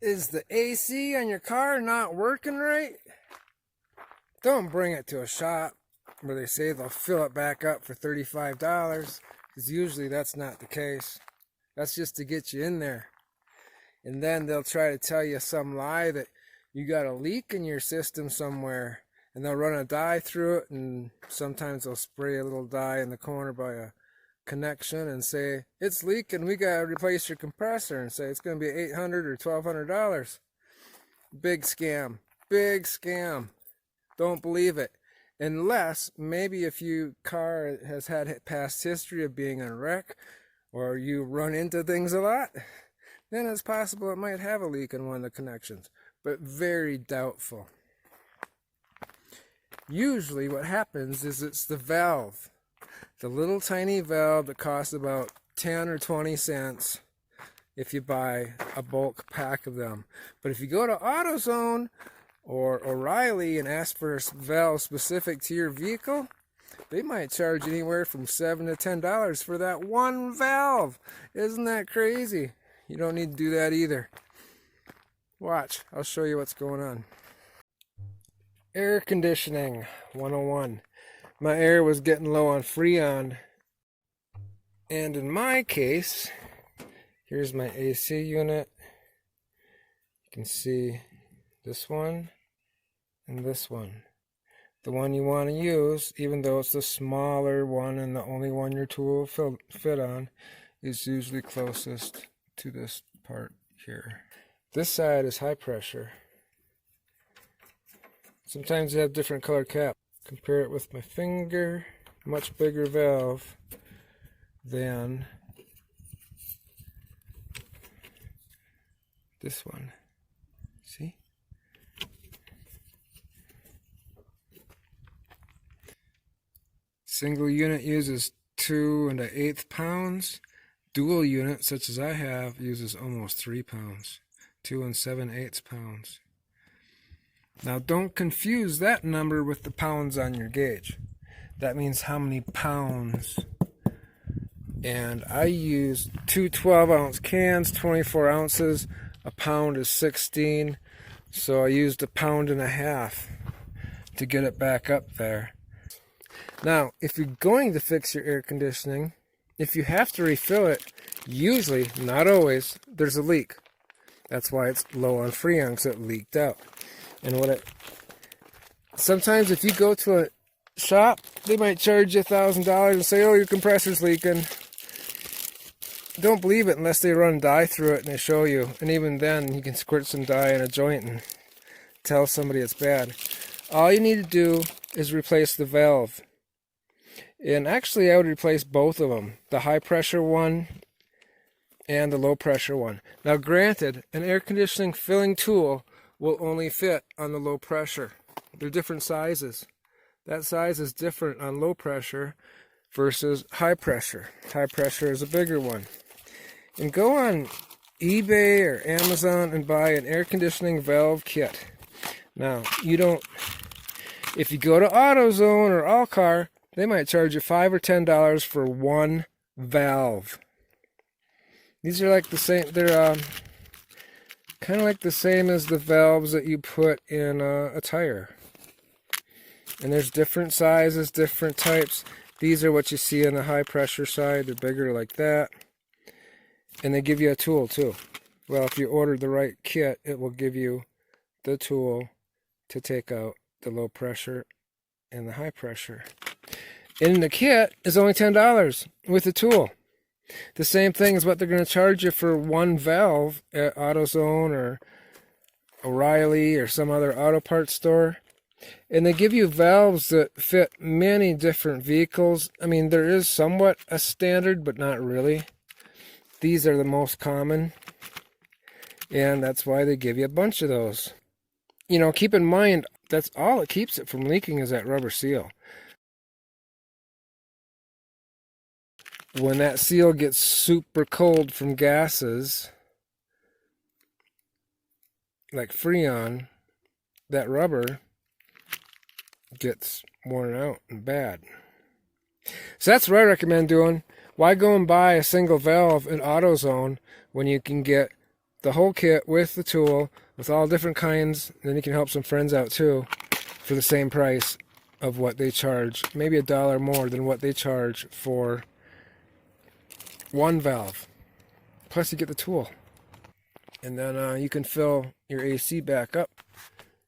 Is the AC on your car not working right? Don't bring it to a shop where they say they'll fill it back up for $35, because usually that's not the case. That's just to get you in there. And then they'll try to tell you some lie that you got a leak in your system somewhere, and they'll run a dye through it, and sometimes they'll spray a little dye in the corner by a connection and say, it's leaking, we gotta replace your compressor, and say it's gonna be $800 or $1,200. Big scam. Big scam. Don't believe it. Unless maybe if your car has had past history of being a wreck, or you run into things a lot, then it's possible it might have a leak in one of the connections, but very doubtful. Usually what happens is it's the valve. The little tiny valve that costs about 10 or 20 cents if you buy a bulk pack of them. But if you go to AutoZone or O'Reilly and ask for a valve specific to your vehicle, they might charge anywhere from $7 to $10 for that one valve. Isn't that crazy? You don't need to do that either. Watch, I'll show you what's going on. Air conditioning 101. My air was getting low on Freon, and in my case, here's my AC unit. You can see this one and this one. The one you want to use, even though it's the smaller one and the only one your tool will fit on, is usually closest to this part here. This side is high pressure. Sometimes they have different color cap. Compare it with my finger, much bigger valve than this one. See? Single unit uses 2 1/8 pounds. Dual unit, such as I have, uses almost 3 pounds. 2 7/8 pounds. Now don't confuse that number with the pounds on your gauge. That means how many pounds. And I use 2 12-ounce cans, 24 ounces. A pound is 16. So I used 1.5 pounds to get it back up there. Now, if you're going to fix your air conditioning, if you have to refill it, usually, not always, there's a leak. That's why it's low on Freon, because it leaked out. And sometimes if you go to a shop, they might charge you $1,000 and say, oh, your compressor's leaking. Don't believe it unless they run dye through it and they show you. And even then, you can squirt some dye in a joint and tell somebody it's bad. All you need to do is replace the valve. And actually, I would replace both of them, the high pressure one and the low pressure one. Now granted, an air conditioning filling tool will only fit on the low pressure. They're different sizes. That size is different on low pressure versus high pressure. High pressure is a bigger one. And go on eBay or Amazon and buy an air conditioning valve kit. Now, if you go to AutoZone or Allcar, they might charge you $5 or $10 for one valve. These are like the same, they're kind of like the same as the valves that you put in a tire. And there's different sizes, different types. These are what you see on the high pressure side. They're bigger like that. And they give you a tool too. Well, if you order the right kit, it will give you the tool to take out the low pressure and the high pressure. And the kit is only $10 with the tool. The same thing is what they're going to charge you for one valve at AutoZone or O'Reilly or some other auto parts store. And they give you valves that fit many different vehicles. I mean, there is somewhat a standard, but not really. These are the most common. And that's why they give you a bunch of those. You know, keep in mind, that's all that keeps it from leaking is that rubber seal. When that seal gets super cold from gases, like Freon, that rubber gets worn out and bad. So that's what I recommend doing. Why go and buy a single valve in AutoZone when you can get the whole kit with the tool, with all different kinds. Then you can help some friends out too for the same price of what they charge. Maybe $1 more than what they charge for one valve. Plus you get the tool. And then you can fill your AC back up.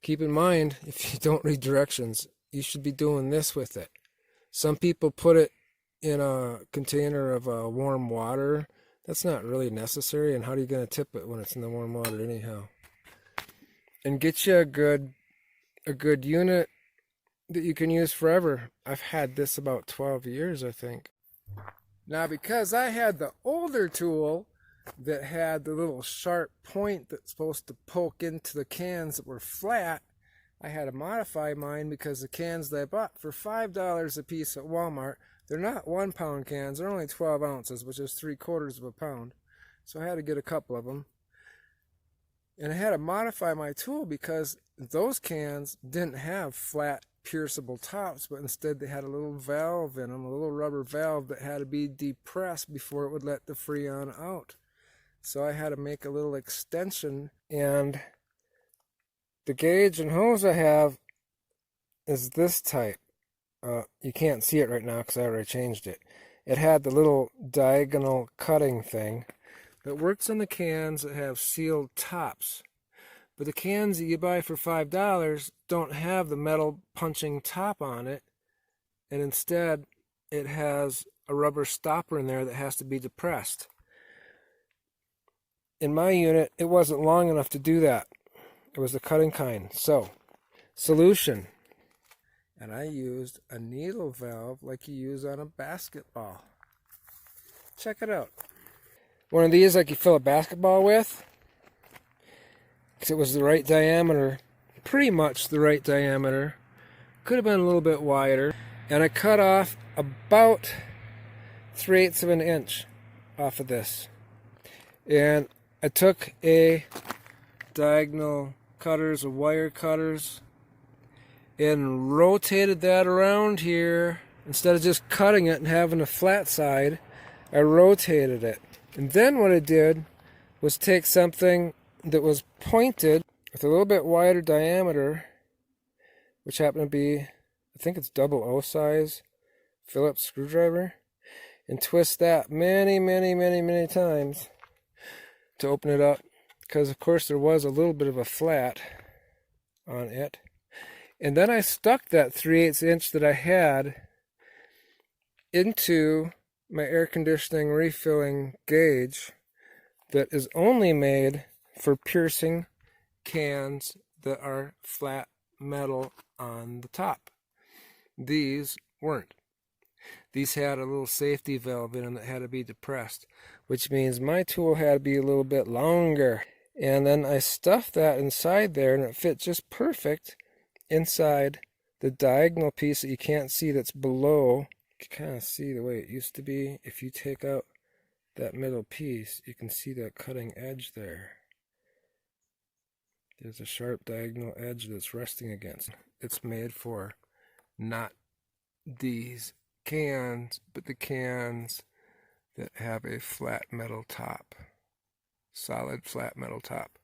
Keep in mind, if you don't read directions, you should be doing this with it. Some people put it in a container of warm water. That's not really necessary. And how are you going to tip it when it's in the warm water anyhow? And get you a good unit that you can use forever. I've had this about 12 years, I think. Now, because I had the older tool that had the little sharp point that's supposed to poke into the cans that were flat, I had to modify mine because the cans that I bought for $5 a piece at Walmart, they're not 1 pound cans, they're only 12 ounces, which is 3/4 of a pound. So I had to get a couple of them. And I had to modify my tool because those cans didn't have flat pierceable tops, but instead they had a little valve in them, a little rubber valve that had to be depressed before it would let the Freon out. So I had to make a little extension, and the gauge and hose I have is this type. You can't see it right now because I already changed it. It had the little diagonal cutting thing that works on the cans that have sealed tops. But the cans that you buy for $5 don't have the metal punching top on it, and instead it has a rubber stopper in there that has to be depressed. In my unit, it wasn't long enough to do that. It was the cutting kind. So, solution. And I used a needle valve like you use on a basketball. Check it out. One of these like you fill a basketball with. Because it was the right diameter. Pretty much the right diameter. Could have been a little bit wider. And I cut off about 3/8 of an inch off of this. And I took a diagonal cutters, or wire cutters, and rotated that around here. Instead of just cutting it and having a flat side, I rotated it. And then what I did was take something that was pointed with a little bit wider diameter, which happened to be, I think it's 00 size Phillips screwdriver, and twist that many times to open it up, because of course there was a little bit of a flat on it. And then I stuck that 3/8 inch that I had into my air conditioning refilling gauge that is only made for piercing cans that are flat metal on the top. These weren't. These had a little safety valve in them that had to be depressed, which means my tool had to be a little bit longer. And then I stuffed that inside there, and it fit just perfect inside the diagonal piece that you can't see that's below. You can kind of see the way it used to be. If you take out that middle piece, you can see that cutting edge there. There's a sharp diagonal edge that's resting against. It's made for not these cans, but the cans that have a flat metal top, solid flat metal top.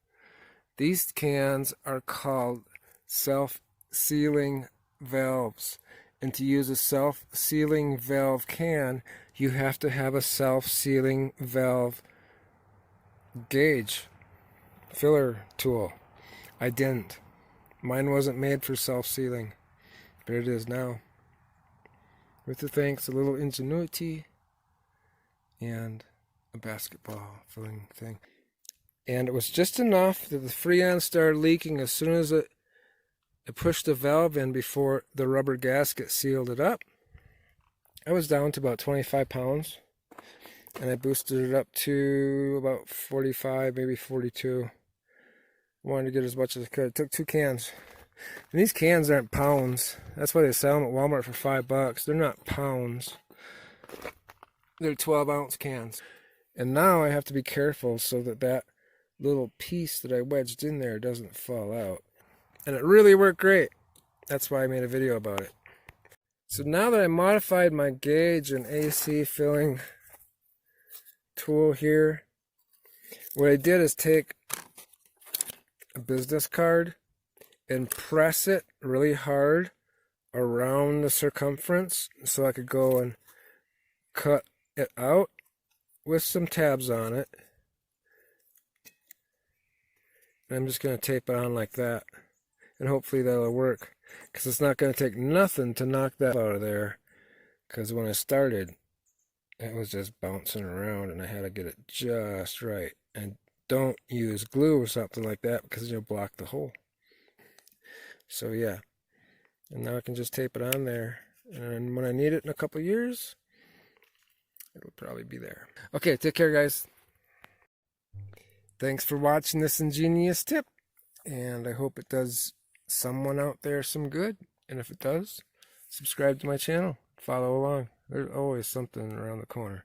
These cans are called self-sealing valves, and to use a self-sealing valve can, you have to have a self-sealing valve gauge filler tool. I didn't. Mine wasn't made for self-sealing, but it is now. With the thanks, a little ingenuity and a basketball filling thing. And it was just enough that the Freon started leaking as soon as I pushed the valve in before the rubber gasket sealed it up. I was down to about 25 pounds, and I boosted it up to about 45, maybe 42. I wanted to get as much as I could. It took 2 cans. And these cans aren't pounds. That's why they sell them at Walmart for $5. They're not pounds. They're 12-ounce cans. And now I have to be careful so that that little piece that I wedged in there doesn't fall out. And it really worked great. That's why I made a video about it. So now that I modified my gauge and AC filling tool here, What I did is take a business card and press it really hard around the circumference so I could go and cut it out with some tabs on it. And I'm just going to tape it on like that, and hopefully that'll work, because it's not going to take nothing to knock that out of there, because when I started it was just bouncing around and I had to get it just right. And don't use glue or something like that, because you'll block the hole. So yeah, and now I can just tape it on there, and when I need it in a couple years, it'll probably be there. Okay, take care, guys. Thanks for watching this ingenious tip, and I hope it does someone out there some good. And if it does, subscribe to my channel, follow along. There's always something around the corner.